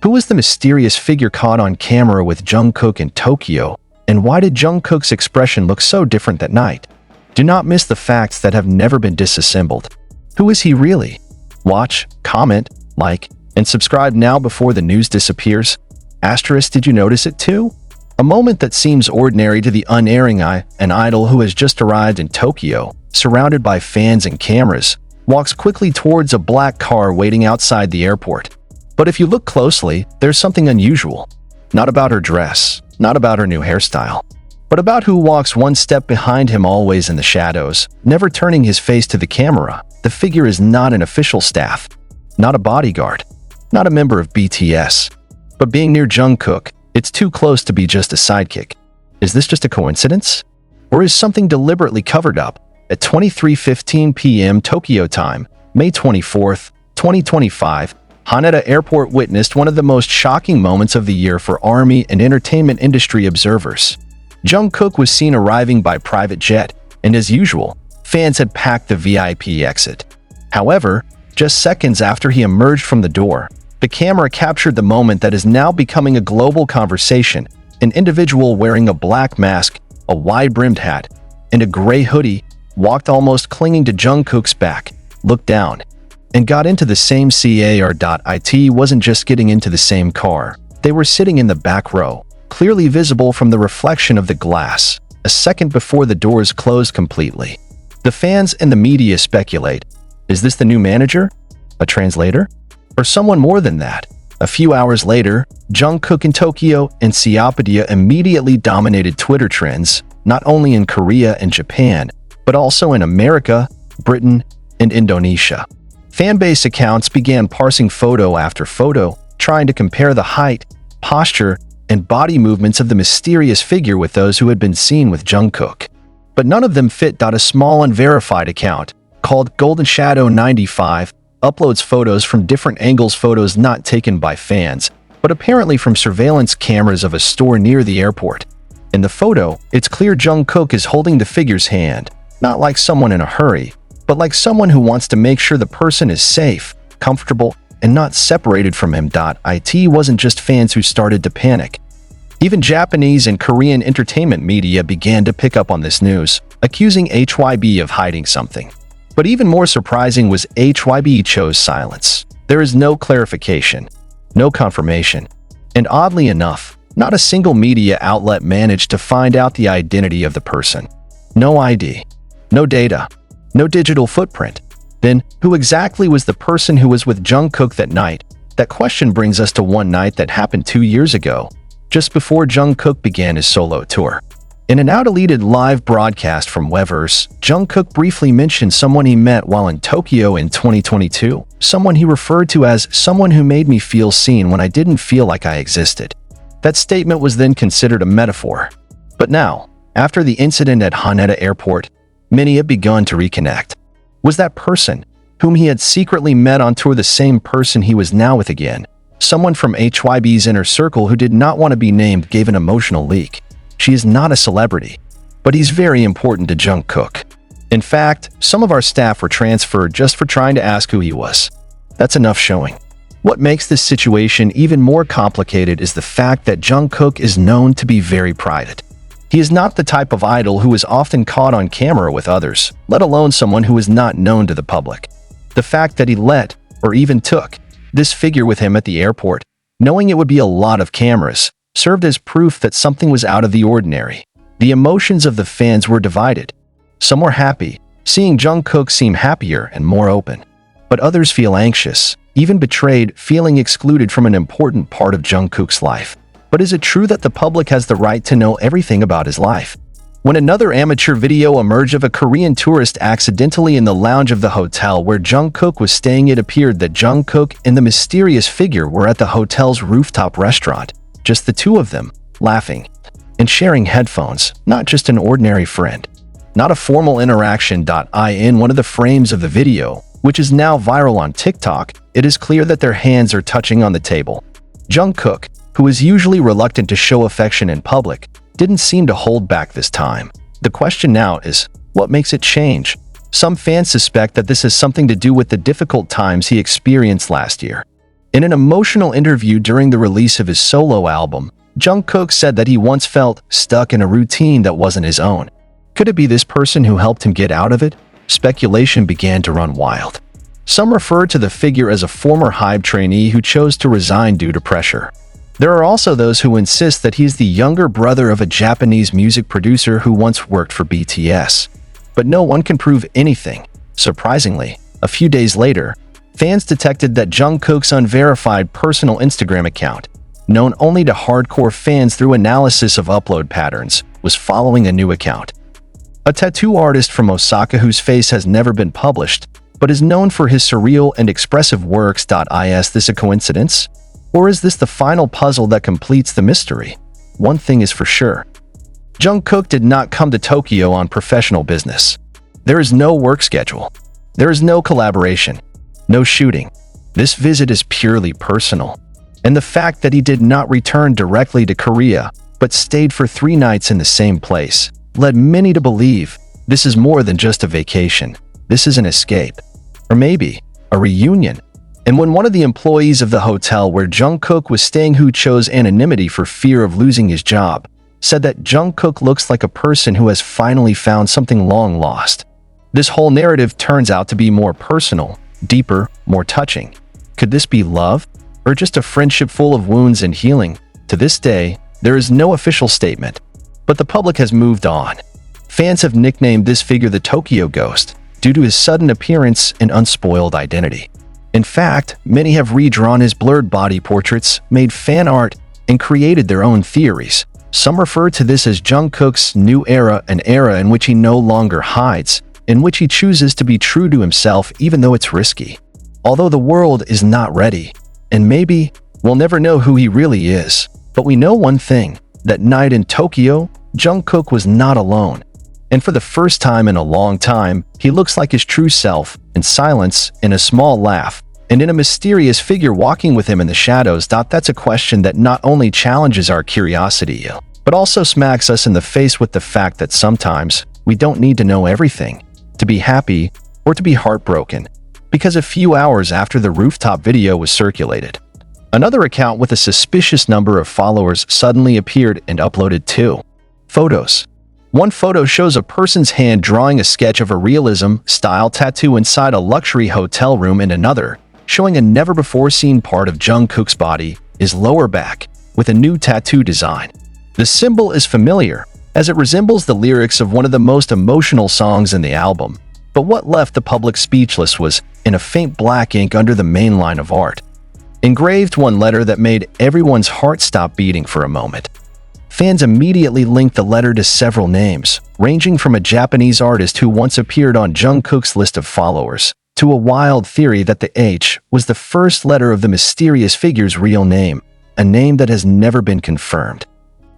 Who was the mysterious figure caught on camera with Jungkook in Tokyo, and why did Jungkook's expression look so different that night? Do not miss the facts that have never been disassembled. Who is he really? Watch, comment, like, and subscribe now before the news disappears. Asterisk, did you notice it too? A moment that seems ordinary to the unerring eye, an idol who has just arrived in Tokyo, surrounded by fans and cameras, walks quickly towards a black car waiting outside the airport. But if you look closely, there's something unusual. Not about her dress, not about her new hairstyle, but about who walks one step behind him, always in the shadows, never turning his face to the camera. The figure is not an official staff, not a bodyguard, not a member of BTS. But being near Jungkook, it's too close to be just a sidekick. Is this just a coincidence? Or is something deliberately covered up? At 23:15 p.m. Tokyo time, May 24th, 2025, Haneda Airport witnessed one of the most shocking moments of the year for army and entertainment industry observers. Jungkook was seen arriving by private jet, and as usual, fans had packed the VIP exit. However, just seconds after he emerged from the door, the camera captured the moment that is now becoming a global conversation. An individual wearing a black mask, a wide-brimmed hat, and a gray hoodie walked almost clinging to Jungkook's back, looked down, and got into the same car. It wasn't just getting into the same car. They were sitting in the back row, clearly visible from the reflection of the glass, a second before the doors closed completely. The fans and the media speculate, is this the new manager? A translator? Or someone more than that? A few hours later, Jungkook in Tokyo and Seopedia immediately dominated Twitter trends, not only in Korea and Japan, but also in America, Britain, and Indonesia. Fanbase accounts began parsing photo after photo, trying to compare the height, posture, and body movements of the mysterious figure with those who had been seen with Jungkook. But none of them fit. A small unverified account, called Golden Shadow 95, uploads photos from different angles, photos not taken by fans, but apparently from surveillance cameras of a store near the airport. In the photo, it's clear Jungkook is holding the figure's hand, not like someone in a hurry, but like someone who wants to make sure the person is safe, comfortable, and not separated from him. It wasn't just fans who started to panic. Even Japanese and Korean entertainment media began to pick up on this news, accusing HYB of hiding something. But even more surprising was HYB chose silence. There is no clarification, no confirmation, and oddly enough, not a single media outlet managed to find out the identity of the person. No ID, no data, no digital footprint. Then, who exactly was the person who was with Jungkook that night? That question brings us to one night that happened 2 years ago, just before Jungkook began his solo tour. In an out-deleted live broadcast from Weverse, Jungkook briefly mentioned someone he met while in Tokyo in 2022, someone he referred to as someone who made me feel seen when I didn't feel like I existed. That statement was then considered a metaphor. But now, after the incident at Haneda Airport, many have begun to reconnect. Was that person, whom he had secretly met on tour, the same person he was now with again? Someone from HYB's inner circle who did not want to be named gave an emotional leak. She is not a celebrity, but he's very important to Jungkook. In fact, some of our staff were transferred just for trying to ask who he was. That's enough showing. What makes this situation even more complicated is the fact that Jungkook is known to be very private. He is not the type of idol who is often caught on camera with others, let alone someone who is not known to the public. The fact that he let, or even took, this figure with him at the airport, knowing it would be a lot of cameras, served as proof that something was out of the ordinary. The emotions of the fans were divided. Some were happy, seeing Jungkook seem happier and more open. But others feel anxious, even betrayed, feeling excluded from an important part of Jungkook's life. But is it true that the public has the right to know everything about his life? When another amateur video emerged of a Korean tourist accidentally in the lounge of the hotel where Jungkook was staying, it appeared that Jungkook and the mysterious figure were at the hotel's rooftop restaurant, just the two of them, laughing and sharing headphones, not just an ordinary friend. Not a formal interaction. In one of the frames of the video, which is now viral on TikTok, it is clear that their hands are touching on the table. Jungkook, who is usually reluctant to show affection in public, didn't seem to hold back this time. The question now is, what makes it change? Some fans suspect that this has something to do with the difficult times he experienced last year. In an emotional interview during the release of his solo album, Jungkook said that he once felt stuck in a routine that wasn't his own. Could it be this person who helped him get out of it? Speculation began to run wild. Some refer to the figure as a former HYBE trainee who chose to resign due to pressure. There are also those who insist that he is the younger brother of a Japanese music producer who once worked for BTS. But no one can prove anything. Surprisingly, a few days later, fans detected that Jungkook's unverified personal Instagram account, known only to hardcore fans through analysis of upload patterns, was following a new account. A tattoo artist from Osaka whose face has never been published, but is known for his surreal and expressive works. Is this a coincidence? Or is this the final puzzle that completes the mystery? One thing is for sure. Jungkook did not come to Tokyo on professional business. There is no work schedule. There is no collaboration. No shooting. This visit is purely personal. And the fact that he did not return directly to Korea, but stayed for 3 nights in the same place, led many to believe this is more than just a vacation. This is an escape. Or maybe a reunion. And when one of the employees of the hotel where Jungkook was staying, who chose anonymity for fear of losing his job, said that Jungkook looks like a person who has finally found something long lost. This whole narrative turns out to be more personal, deeper, more touching. Could this be love? Or just a friendship full of wounds and healing? To this day, there is no official statement. But the public has moved on. Fans have nicknamed this figure the Tokyo Ghost, due to his sudden appearance and unspoiled identity. In fact, many have redrawn his blurred body portraits, made fan art, and created their own theories. Some refer to this as Jungkook's new era, an era in which he no longer hides, in which he chooses to be true to himself even though it's risky. Although the world is not ready, and maybe we'll never know who he really is, but we know one thing: that night in Tokyo, Jungkook was not alone. And for the first time in a long time, he looks like his true self, in silence, in a small laugh, and in a mysterious figure walking with him in the shadows. That's a question that not only challenges our curiosity, but also smacks us in the face with the fact that sometimes we don't need to know everything to be happy or to be heartbroken. Because a few hours after the rooftop video was circulated, another account with a suspicious number of followers suddenly appeared and uploaded 2 photos. One photo shows a person's hand drawing a sketch of a realism-style tattoo inside a luxury hotel room, and another, showing a never-before-seen part of Jungkook's body, his lower back, with a new tattoo design. The symbol is familiar, as it resembles the lyrics of one of the most emotional songs in the album. But what left the public speechless was, in a faint black ink under the main line of art, engraved one letter that made everyone's heart stop beating for a moment. Fans immediately linked the letter to several names, ranging from a Japanese artist who once appeared on Jungkook's list of followers, to a wild theory that the H was the first letter of the mysterious figure's real name, a name that has never been confirmed,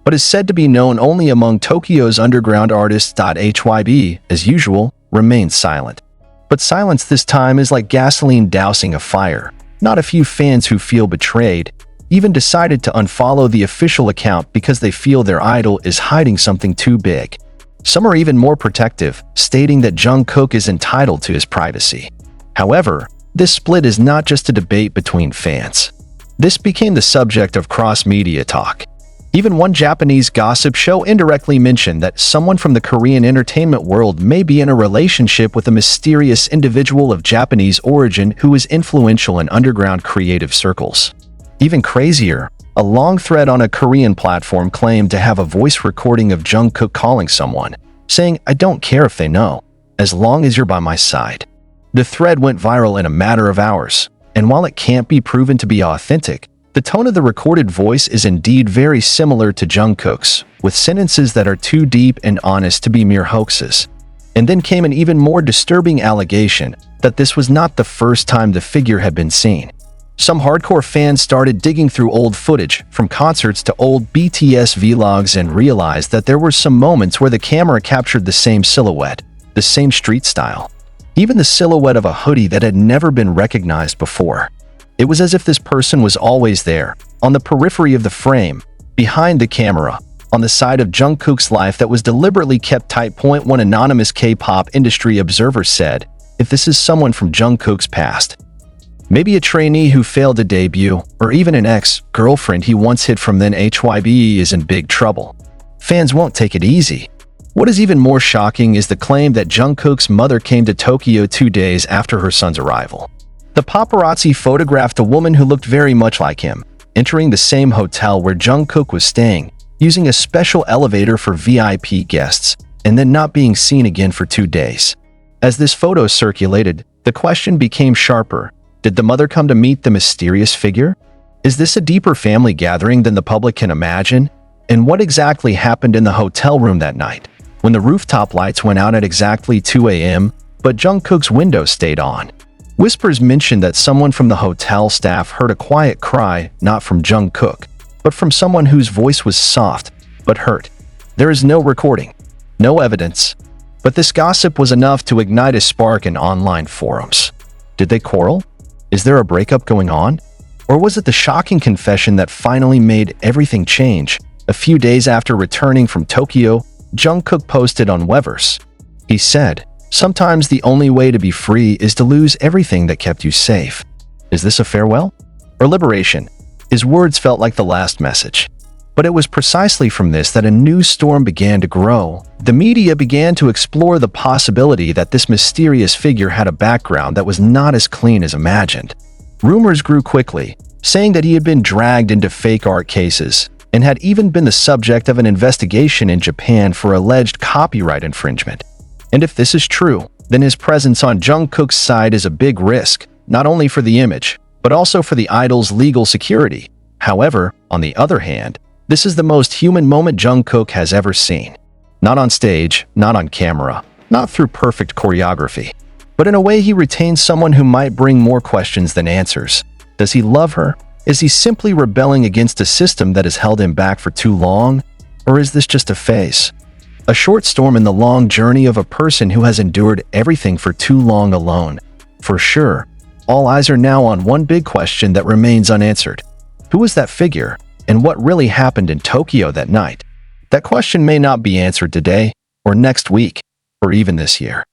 but is said to be known only among Tokyo's underground artists. HYB, as usual, remains silent. But silence this time is like gasoline dousing a fire. Not a few fans who feel betrayed even decided to unfollow the official account because they feel their idol is hiding something too big. Some are even more protective, stating that Jungkook is entitled to his privacy. However, this split is not just a debate between fans. This became the subject of cross-media talk. Even one Japanese gossip show indirectly mentioned that someone from the Korean entertainment world may be in a relationship with a mysterious individual of Japanese origin who is influential in underground creative circles. Even crazier, a long thread on a Korean platform claimed to have a voice recording of Jungkook calling someone, saying, "I don't care if they know, as long as you're by my side." The thread went viral in a matter of hours, and while it can't be proven to be authentic, the tone of the recorded voice is indeed very similar to Jungkook's, with sentences that are too deep and honest to be mere hoaxes. And then came an even more disturbing allegation that this was not the first time the figure had been seen. Some hardcore fans started digging through old footage, from concerts to old BTS vlogs, and realized that there were some moments where the camera captured the same silhouette, the same street style, even the silhouette of a hoodie that had never been recognized before. It was as if this person was always there, on the periphery of the frame, behind the camera, on the side of Jungkook's life that was deliberately kept tight. One anonymous K-pop industry observer said, "If this is someone from Jungkook's past, Maybe a trainee who failed to debut, or even an ex-girlfriend he once hid from then HYB is in big trouble. Fans won't take it easy. What is even more shocking is the claim that Jungkook's mother came to Tokyo 2 days after her son's arrival. The paparazzi photographed a woman who looked very much like him, entering the same hotel where Jungkook was staying, using a special elevator for VIP guests, and then not being seen again for 2 days. As this photo circulated, the question became sharper. Did the mother come to meet the mysterious figure? Is this a deeper family gathering than the public can imagine? And what exactly happened in the hotel room that night, when the rooftop lights went out at exactly 2 a.m., but Jungkook's window stayed on? Whispers mentioned that someone from the hotel staff heard a quiet cry, not from Jungkook, but from someone whose voice was soft, but hurt. There is no recording, no evidence, but this gossip was enough to ignite a spark in online forums. Did they quarrel? Is there a breakup going on? Or was it the shocking confession that finally made everything change? A few days after returning from Tokyo, Jungkook posted on Weverse. He said, "Sometimes the only way to be free is to lose everything that kept you safe." Is this a farewell? Or liberation? His words felt like the last message. But it was precisely from this that a new storm began to grow. The media began to explore the possibility that this mysterious figure had a background that was not as clean as imagined. Rumors grew quickly, saying that he had been dragged into fake art cases and had even been the subject of an investigation in Japan for alleged copyright infringement. And if this is true, then his presence on Jungkook's side is a big risk, not only for the image, but also for the idol's legal security. However, on the other hand, this is the most human moment Jungkook has ever seen. Not on stage, not on camera, not through perfect choreography, but in a way he retains someone who might bring more questions than answers. Does he love her? Is he simply rebelling against a system that has held him back for too long? Or is this just a phase? A short storm in the long journey of a person who has endured everything for too long alone. For sure, all eyes are now on one big question that remains unanswered. Who was that figure? And what really happened in Tokyo that night? That question may not be answered today, or next week, or even this year.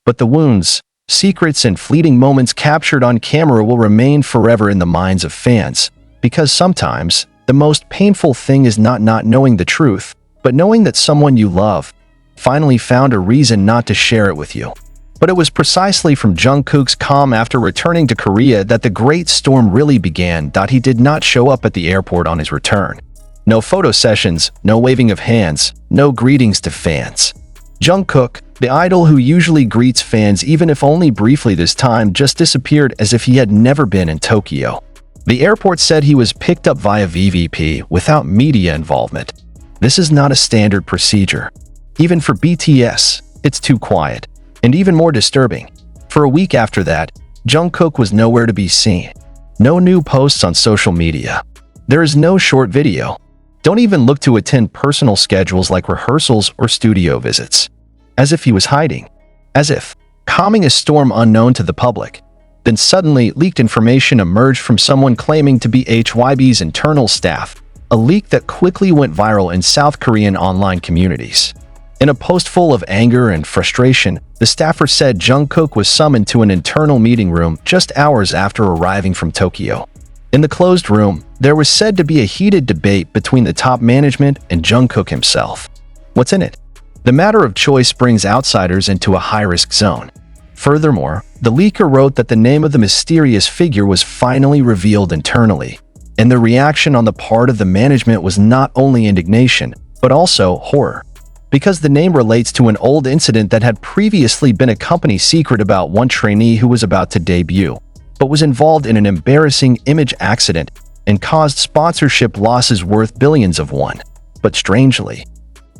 But the wounds, secrets, and fleeting moments captured on camera will remain forever in the minds of fans, because sometimes, the most painful thing is not knowing the truth, but knowing that someone you love finally found a reason not to share it with you. But it was precisely from Jungkook's calm after returning to Korea that the great storm really began. He did not show up at the airport on his return. No photo sessions, no waving of hands, no greetings to fans. Jungkook, the idol who usually greets fans even if only briefly this time, just disappeared as if he had never been in Tokyo. The airport said he was picked up via VVP without media involvement. This is not a standard procedure. Even for BTS, it's too quiet. And even more disturbing, for a week after that, Jungkook was nowhere to be seen. No new posts on social media. There is no short video. Don't even look to attend personal schedules like rehearsals or studio visits. As if he was hiding. As if calming a storm unknown to the public. Then suddenly, leaked information emerged from someone claiming to be HYB's internal staff, a leak that quickly went viral in South Korean online communities. In a post full of anger and frustration, the staffer said Jungkook was summoned to an internal meeting room just hours after arriving from Tokyo. In the closed room, there was said to be a heated debate between the top management and Jungkook himself. What's in it? The matter of choice brings outsiders into a high-risk zone. Furthermore, the leaker wrote that the name of the mysterious figure was finally revealed internally, and the reaction on the part of the management was not only indignation, but also horror. Because the name relates to an old incident that had previously been a company secret about one trainee who was about to debut, but was involved in an embarrassing image accident and caused sponsorship losses worth billions of won. But strangely,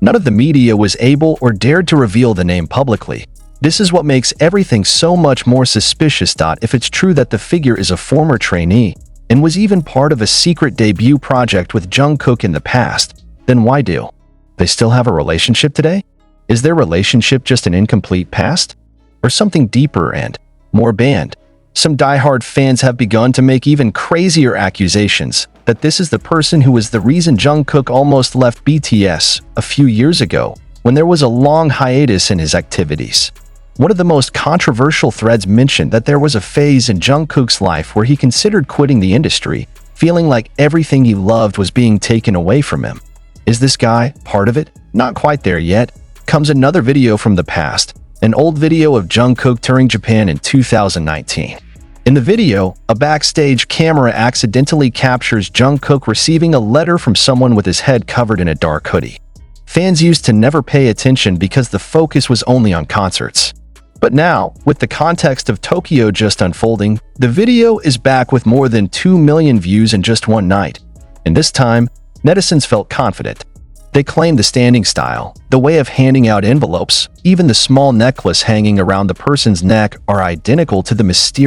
none of the media was able or dared to reveal the name publicly. This is what makes everything so much more suspicious. If it's true that the figure is a former trainee and was even part of a secret debut project with Jungkook in the past, then why do they still have a relationship today? Is their relationship just an incomplete past? Or something deeper and more banned? Some diehard fans have begun to make even crazier accusations that this is the person who was the reason Jungkook almost left BTS a few years ago when there was a long hiatus in his activities. One of the most controversial threads mentioned that there was a phase in Jungkook's life where he considered quitting the industry, feeling like everything he loved was being taken away from him. Is this guy part of it? Not quite there yet. Comes another video from the past, an old video of Jungkook touring Japan in 2019. In the video, a backstage camera accidentally captures Jungkook receiving a letter from someone with his head covered in a dark hoodie. Fans used to never pay attention because the focus was only on concerts. But now, with the context of Tokyo just unfolding, the video is back with more than 2 million views in just one night. And this time, netizens felt confident. They claimed the standing style, the way of handing out envelopes, even the small necklace hanging around the person's neck are identical to the mysterious